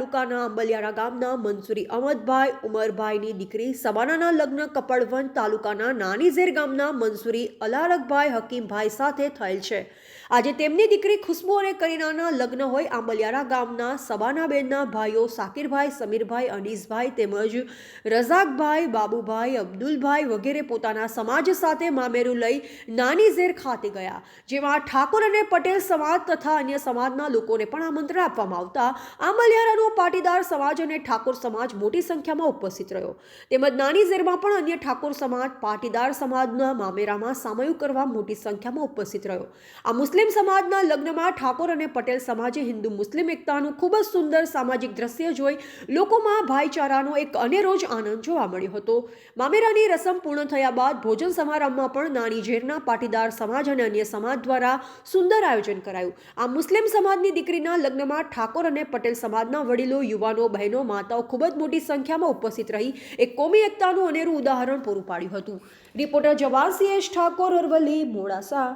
તાલુકાના આંબલિયારા ગામના મંસૂરી અહમદભાઈ ઉમરભાઈની દીકરી સબાનાના લગ્ન કપડવંત તાલુકાના નાનીઝેર ગામના મંસૂરી અલારકભાઈ હકીમભાઈ સાથે થયેલ છે। આજે તેમની દીકરી ખુશ્બુ અને કરીનાના લગ્ન હોય આંબલિયારા ગામના સબાનાબેનના ભાઈઓ સાકિરભાઈ, સમીરભાઈ, અનીસભાઈ તેમજ રઝાકભાઈ, બાબુભાઈ, અબ્દુલભાઈ વગેરે પોતાના સમાજ સાથે મામેરું લઈ નાનીઝેર ખાતે ગયા, જેમાં ઠાકોર અને પટેલ સમાજ તથા અન્ય સમાજના લોકોને પણ આમંત્રણ આપવામાં આવતા આંબલિયારાનો પાટીદાર સમાજ અને ઠાકોર સમાજ મોટી સંખ્યામાં ઉપસ્થિત રહ્યો, તેમજ નાનીઝેરમાં પણ અન્ય ઠાકોર સમાજ પાટીદાર સમાજના મામેરામાં સામયું કરવા મોટી સંખ્યામાં ઉપસ્થિત રહ્યો। આ મુસ્લિમ સમાજના લગ્નમાં ઠાકોર અને પટેલ સમાજે હિન્દુ મુસ્લિમ એકતાનું ખૂબ જ સુંદર સામાજિક દ્રશ્ય જોઈ લોકોમાં ભાઈચારાનો એક અનેરો જ આનંદ જોવા મળ્યો હતો। મામેરાની રસમ પૂર્ણ થયા બાદ ભોજન સમારંભમાં પણ નાનીઝેરના પાટીદાર સમાજ અને અન્ય સમાજ દ્વારા સુંદર આયોજન કરાયું। આ મુસ્લિમ સમાજની દીકરીના લગ્નમાં ઠાકોર અને પટેલ સમાજના વડીલો, યુવાનો, બહેનો, માતાઓ ખૂબ જ મોટી સંખ્યામાં ઉપસ્થિત રહી એક કોમી એકતાનું અનેરું ઉદાહરણ પૂરું પાડ્યું હતું। રિપોર્ટર જવાન CS ઠાકોર, અરવલ્લી, મોડાસા।